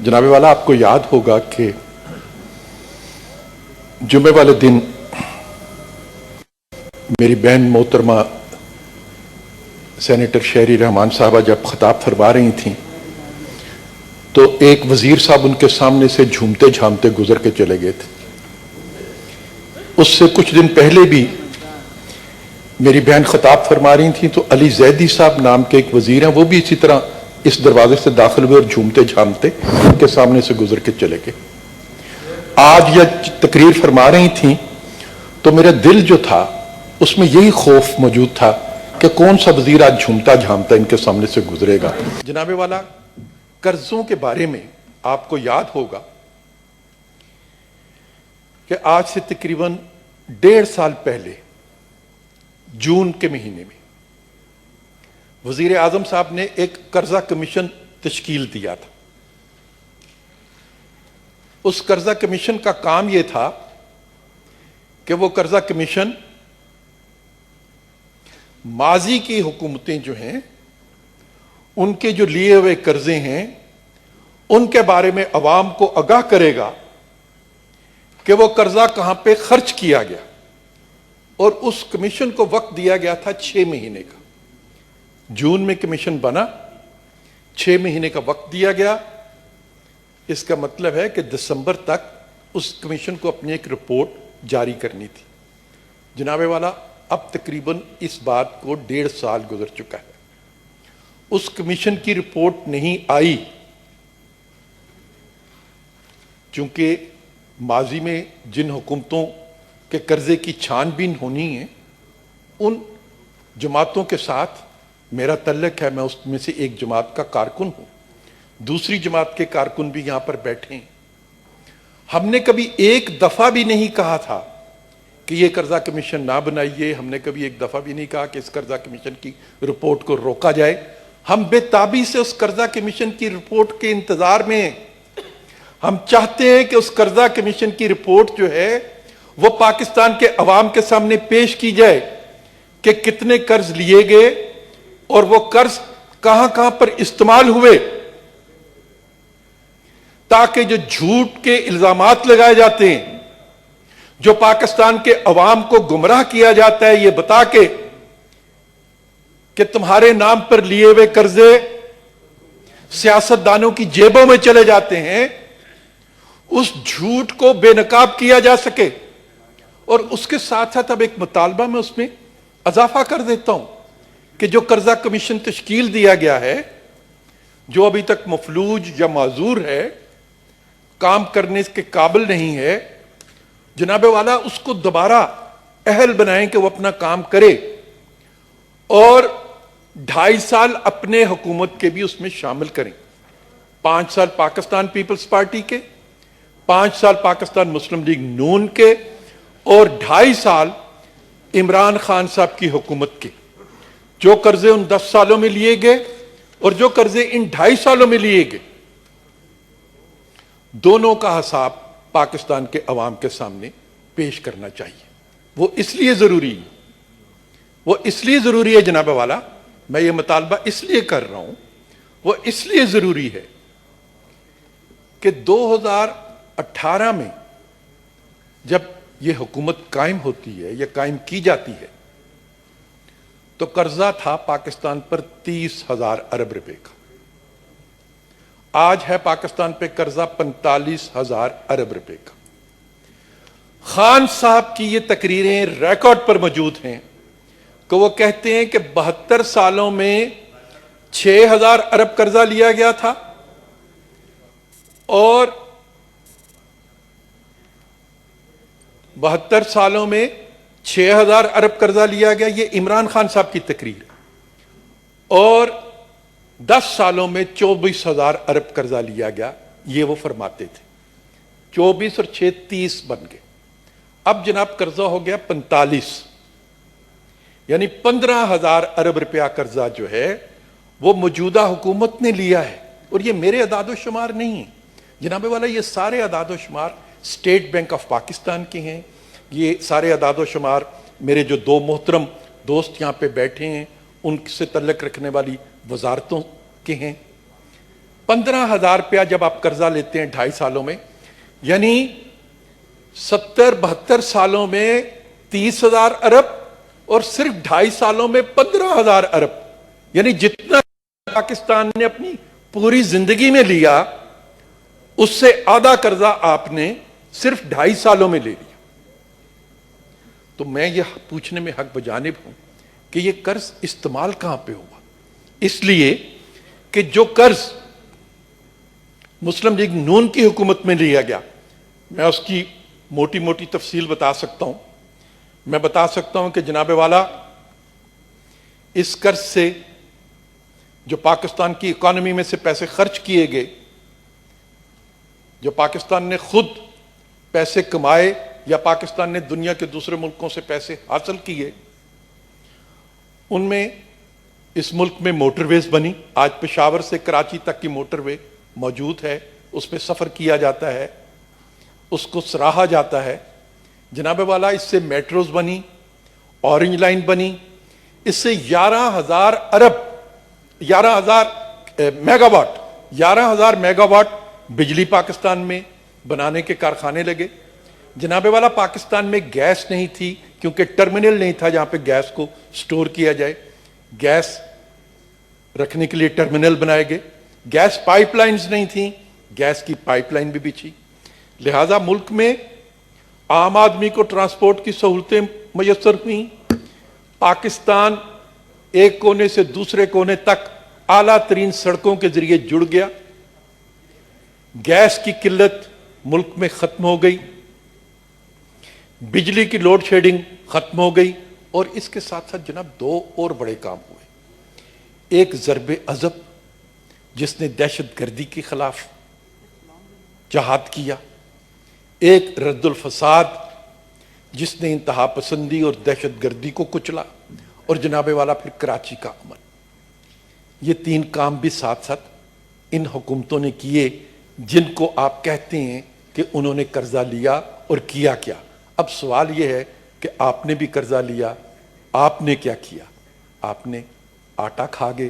جناب والا آپ کو یاد ہوگا کہ جمعے والے دن میری بہن محترمہ سینیٹر شہری رحمان صاحبہ جب خطاب فرما رہی تھیں تو ایک وزیر صاحب ان کے سامنے سے جھومتے جھامتے گزر کے چلے گئے تھے۔ اس سے کچھ دن پہلے بھی میری بہن خطاب فرما رہی تھیں تو علی زیدی صاحب نام کے ایک وزیر ہیں، وہ بھی اسی طرح اس دروازے سے داخل ہوئے اور جھومتے جھامتے ان کے سامنے سے گزر کے چلے گئے۔ آج یہ تقریر فرما رہی تھیں تو میرا دل جو تھا اس میں یہی خوف موجود تھا کہ کون سا وزیر آج جھومتا جھامتا ان کے سامنے سے گزرے گا۔ جناب والا، قرضوں کے بارے میں آپ کو یاد ہوگا کہ آج سے تقریباً 1.5 سال پہلے جون کے مہینے میں وزیر اعظم صاحب نے ایک قرضہ کمیشن تشکیل دیا تھا۔ اس قرضہ کمیشن کا کام یہ تھا کہ وہ قرضہ کمیشن ماضی کی حکومتیں جو ہیں ان کے جو لیے ہوئے قرضے ہیں ان کے بارے میں عوام کو آگاہ کرے گا کہ وہ قرضہ کہاں پہ خرچ کیا گیا، اور اس کمیشن کو وقت دیا گیا تھا 6 مہینے کا۔ جون میں کمیشن بنا، 6 مہینے کا وقت دیا گیا۔ اس کا مطلب ہے کہ دسمبر تک اس کمیشن کو اپنی ایک رپورٹ جاری کرنی تھی۔ جناب والا، اب تقریباً اس بات کو 1.5 سال گزر چکا ہے، اس کمیشن کی رپورٹ نہیں آئی، چونکہ ماضی میں جن حکومتوں کے قرضے کی چھان بین ہونی ہے ان جماعتوں کے ساتھ میرا تعلق ہے، میں اس میں سے ایک جماعت کا کارکن ہوں، دوسری جماعت کے کارکن بھی یہاں پر بیٹھے ہیں۔ ہم نے کبھی ایک دفعہ بھی نہیں کہا تھا کہ یہ قرضہ کمیشن نہ بنائیے، ہم نے کبھی ایک دفعہ بھی نہیں کہا کہ اس قرضہ کمیشن کی رپورٹ کو روکا جائے۔ ہم بے تابی سے اس قرضہ کمیشن کی رپورٹ کے انتظار میں ہیں۔ ہم چاہتے ہیں کہ اس قرضہ کمیشن کی رپورٹ جو ہے وہ پاکستان کے عوام کے سامنے پیش کی جائے کہ کتنے قرض لیے گئے اور وہ قرض کہاں کہاں پر استعمال ہوئے، تاکہ جو جھوٹ کے الزامات لگائے جاتے ہیں، جو پاکستان کے عوام کو گمراہ کیا جاتا ہے یہ بتا کے کہ تمہارے نام پر لیے ہوئے قرضے سیاستدانوں کی جیبوں میں چلے جاتے ہیں، اس جھوٹ کو بے نقاب کیا جا سکے۔ اور اس کے ساتھ ساتھ اب ایک مطالبہ میں اس میں اضافہ کر دیتا ہوں کہ جو قرضہ کمیشن تشکیل دیا گیا ہے، جو ابھی تک مفلوج یا معذور ہے، کام کرنے کے قابل نہیں ہے، جناب والا اس کو دوبارہ اہل بنائیں کہ وہ اپنا کام کرے، اور 2.5 سال اپنے حکومت کے بھی اس میں شامل کریں۔ 5 سال پاکستان پیپلز پارٹی کے، 5 سال پاکستان مسلم لیگ نون کے، اور 2.5 سال عمران خان صاحب کی حکومت کے۔ جو قرضے ان 10 سالوں میں لیے گئے اور جو قرضے ان 2.5 سالوں میں لیے گئے، دونوں کا حساب پاکستان کے عوام کے سامنے پیش کرنا چاہیے۔ وہ اس لیے ضروری ہے جناب والا، میں یہ مطالبہ اس لیے کر رہا ہوں، وہ اس لیے ضروری ہے کہ 2018 میں جب یہ حکومت قائم ہوتی ہے یا قائم کی جاتی ہے تو قرضہ تھا پاکستان پر 30,000 ارب روپے کا۔ آج ہے پاکستان پہ قرضہ 45,000 ارب روپے کا۔ خان صاحب کی یہ تقریریں ریکارڈ پر موجود ہیں کہ وہ کہتے ہیں کہ 72 سالوں میں 6,000 ارب قرضہ لیا گیا تھا، اور 72 سالوں میں 6,000 ارب قرضہ لیا گیا، یہ عمران خان صاحب کی تقریر ہے، اور 10 سالوں میں 24,000 ارب قرضہ لیا گیا، یہ وہ فرماتے تھے۔ 24 اور 6 30 بن گئے۔ اب جناب قرضہ ہو گیا 45، یعنی 15,000 ارب روپیہ قرضہ جو ہے وہ موجودہ حکومت نے لیا ہے، اور یہ میرے اعداد و شمار نہیں ہیں جناب والا، یہ سارے اعداد و شمار اسٹیٹ بینک آف پاکستان کے ہیں، یہ سارے اعداد و شمار میرے جو 2 محترم دوست یہاں پہ بیٹھے ہیں ان سے تعلق رکھنے والی وزارتوں کے ہیں۔ 15,000 روپیہ جب آپ قرضہ لیتے ہیں 2.5 سالوں میں، یعنی 70-72 سالوں میں 30,000 ارب، اور صرف 2.5 سالوں میں 15,000 ارب، یعنی جتنا پاکستان نے اپنی پوری زندگی میں لیا اس سے آدھا قرضہ آپ نے صرف 2.5 سالوں میں لے لیا۔ تو میں یہ پوچھنے میں حق بجانب ہوں کہ یہ قرض استعمال کہاں پہ ہوا؟ اس لیے کہ جو قرض مسلم لیگ نون کی حکومت میں لیا گیا، میں اس کی موٹی موٹی تفصیل بتا سکتا ہوں۔ میں بتا سکتا ہوں کہ جناب والا، اس قرض سے جو پاکستان کی اکانومی میں سے پیسے خرچ کیے گئے، جو پاکستان نے خود پیسے کمائے یا پاکستان نے دنیا کے دوسرے ملکوں سے پیسے حاصل کیے، ان میں اس ملک میں موٹر ویز بنی۔ آج پشاور سے کراچی تک کی موٹر وے موجود ہے، اس پہ سفر کیا جاتا ہے، اس کو سراہا جاتا ہے۔ جناب والا، اس سے میٹروز بنی، اورنج لائن بنی، اس سے 11,000 ارب 11,000 میگا واٹ 11,000 میگا واٹ بجلی پاکستان میں بنانے کے کارخانے لگے۔ جناب والا، پاکستان میں گیس نہیں تھی کیونکہ ٹرمینل نہیں تھا جہاں پہ گیس کو سٹور کیا جائے، گیس رکھنے کے لیے ٹرمینل بنائے گئے۔ گیس پائپ لائنز نہیں تھیں، گیس کی پائپ لائن بھی بچھی۔ لہذا ملک میں عام آدمی کو ٹرانسپورٹ کی سہولتیں میسر ہوئیں۔ پاکستان ایک کونے سے دوسرے کونے تک اعلیٰ ترین سڑکوں کے ذریعے جڑ گیا۔ گیس کی قلت ملک میں ختم ہو گئی، بجلی کی لوڈ شیڈنگ ختم ہو گئی، اور اس کے ساتھ ساتھ جناب 2 اور بڑے کام ہوئے۔ ایک ضرب عضب جس نے دہشت گردی کے خلاف جہاد کیا، ایک رد الفساد جس نے انتہا پسندی اور دہشت گردی کو کچلا، اور جناب والا پھر کراچی کا امن۔ یہ 3 کام بھی ساتھ ساتھ ان حکومتوں نے کیے جن کو آپ کہتے ہیں کہ انہوں نے قرضہ لیا اور کیا کیا۔ اب سوال یہ ہے کہ آپ نے بھی قرضہ لیا، آپ نے کیا کیا؟ آپ نے آٹا کھا گئے،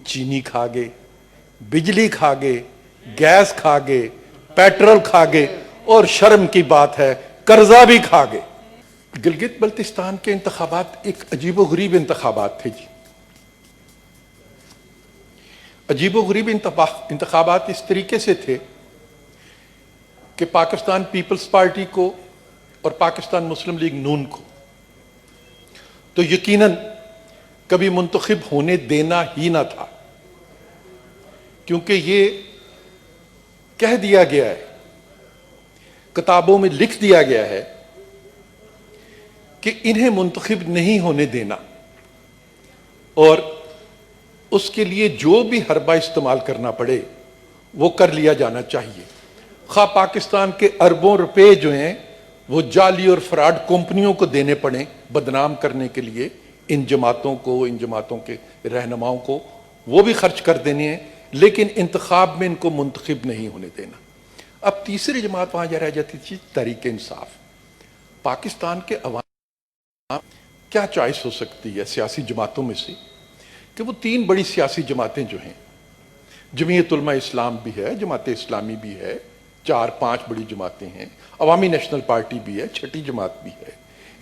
چینی کھا گئے، بجلی کھا گئے، گیس کھا گئے، پیٹرول کھا گئے، اور شرم کی بات ہے قرضہ بھی کھا گئے۔ گلگت بلتستان کے انتخابات ایک عجیب و غریب انتخابات تھے جی۔ عجیب و غریب انتخابات اس طریقے سے تھے کہ پاکستان پیپلز پارٹی کو اور پاکستان مسلم لیگ نون کو تو یقیناً کبھی منتخب ہونے دینا ہی نہ تھا، کیونکہ یہ کہہ دیا گیا ہے، کتابوں میں لکھ دیا گیا ہے کہ انہیں منتخب نہیں ہونے دینا، اور اس کے لیے جو بھی حربہ استعمال کرنا پڑے وہ کر لیا جانا چاہیے۔ خواہ پاکستان کے اربوں روپے جو ہیں وہ جعلی اور فراڈ کمپنیوں کو دینے پڑیں بدنام کرنے کے لیے، ان جماعتوں کو، ان جماعتوں کے رہنماؤں کو وہ بھی خرچ کر دینے ہیں، لیکن انتخاب میں ان کو منتخب نہیں ہونے دینا۔ اب تیسری جماعت وہاں رہ جاتی تھی، تحریک انصاف۔ پاکستان کے عوام کیا چوائس ہو سکتی ہے سیاسی جماعتوں میں سے کہ وہ 3 بڑی سیاسی جماعتیں جو ہیں، جمعیت علماء اسلام بھی ہے، جماعت اسلامی بھی ہے، 4-5 بڑی جماعتیں ہیں، عوامی نیشنل پارٹی بھی ہے، 6ٹھی جماعت بھی ہے،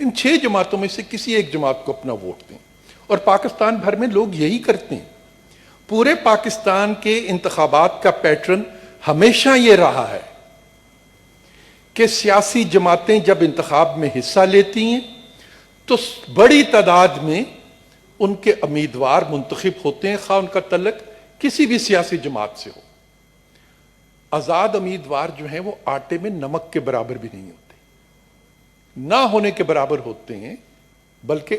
ان 6 جماعتوں میں سے کسی ایک جماعت کو اپنا ووٹ دیں۔ اور پاکستان بھر میں لوگ یہی کرتے ہیں۔ پورے پاکستان کے انتخابات کا پیٹرن ہمیشہ یہ رہا ہے کہ سیاسی جماعتیں جب انتخاب میں حصہ لیتی ہیں تو بڑی تعداد میں ان کے امیدوار منتخب ہوتے ہیں، خواہ ان کا تعلق کسی بھی سیاسی جماعت سے ہو۔ آزاد امیدوار جو ہیں وہ آٹے میں نمک کے برابر بھی نہیں ہوتے، نہ ہونے کے برابر ہوتے ہیں، بلکہ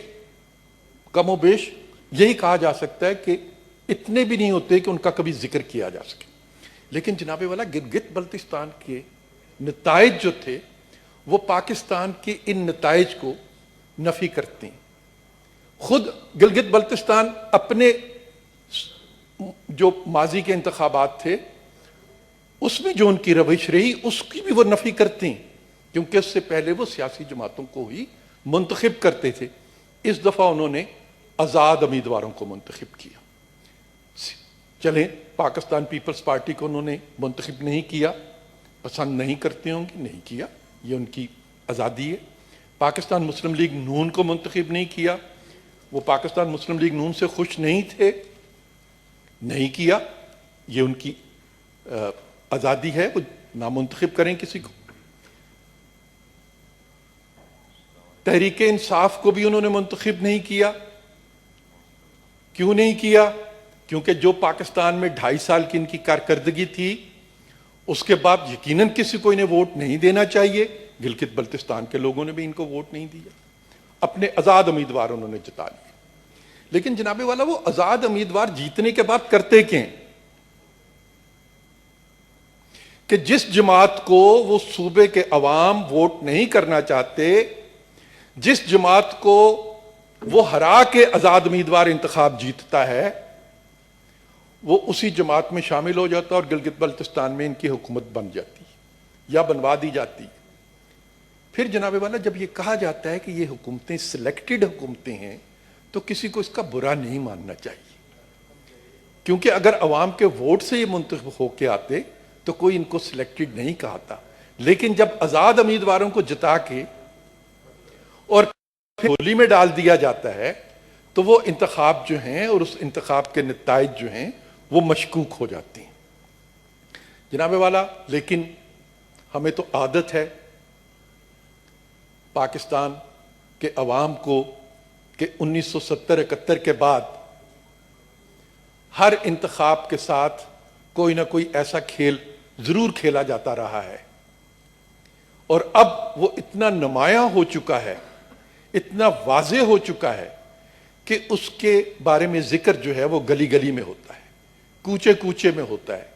کم و بیش یہی کہا جا سکتا ہے کہ اتنے بھی نہیں ہوتے کہ ان کا کبھی ذکر کیا جا سکے۔ لیکن جناب والا، گلگت بلتستان کے نتائج جو تھے وہ پاکستان کے ان نتائج کو نفی کرتے ہیں۔ خود گلگت بلتستان اپنے جو ماضی کے انتخابات تھے اس میں جو ان کی روش رہی اس کی بھی وہ نفی کرتے ہیں، کیونکہ اس سے پہلے وہ سیاسی جماعتوں کو ہی منتخب کرتے تھے۔ اس دفعہ انہوں نے آزاد امیدواروں کو منتخب کیا۔ چلیں پاکستان پیپلز پارٹی کو انہوں نے منتخب نہیں کیا، پسند نہیں کرتے ہوں گے، نہیں کیا، یہ ان کی آزادی ہے۔ پاکستان مسلم لیگ نون کو منتخب نہیں کیا، وہ پاکستان مسلم لیگ نون سے خوش نہیں تھے، نہیں کیا، یہ ان کی آزادی ہے، وہ نامنتخب کریں کسی کو۔ تحریک انصاف کو بھی انہوں نے منتخب نہیں کیا۔ کیوں نہیں کیا؟ کیونکہ جو پاکستان میں 2.5 سال کی ان کی کارکردگی تھی، اس کے بعد یقیناً کسی کو انہیں ووٹ نہیں دینا چاہیے۔ گلگت بلتستان کے لوگوں نے بھی ان کو ووٹ نہیں دیا، اپنے آزاد امیدوار انہوں نے جتا لیے۔ لیکن جناب والا وہ آزاد امیدوار جیتنے کے بعد کرتے کیا ہیں کہ جس جماعت کو وہ صوبے کے عوام ووٹ نہیں کرنا چاہتے، جس جماعت کو وہ ہرا کے آزاد امیدوار انتخاب جیتتا ہے، وہ اسی جماعت میں شامل ہو جاتا ہے اور گلگت بلتستان میں ان کی حکومت بن جاتی یا بنوا دی جاتی۔ پھر جناب والا جب یہ کہا جاتا ہے کہ یہ حکومتیں سلیکٹڈ حکومتیں ہیں، تو کسی کو اس کا برا نہیں ماننا چاہیے، کیونکہ اگر عوام کے ووٹ سے یہ منتخب ہو کے آتے تو کوئی ان کو سلیکٹڈ نہیں کہتا۔ لیکن جب آزاد امیدواروں کو جتا کے اور جھولی میں ڈال دیا جاتا ہے تو وہ انتخاب جو ہیں اور اس انتخاب کے نتائج جو ہیں وہ مشکوک ہو جاتے ہیں جناب والا۔ لیکن ہمیں تو عادت ہے پاکستان کے عوام کو کہ 1970-71 کے بعد ہر انتخاب کے ساتھ کوئی نہ کوئی ایسا کھیل ضرور کھیلا جاتا رہا ہے، اور اب وہ اتنا نمایاں ہو چکا ہے، اتنا واضح ہو چکا ہے کہ اس کے بارے میں ذکر جو ہے وہ گلی گلی میں ہوتا ہے، کوچے کوچے میں ہوتا ہے۔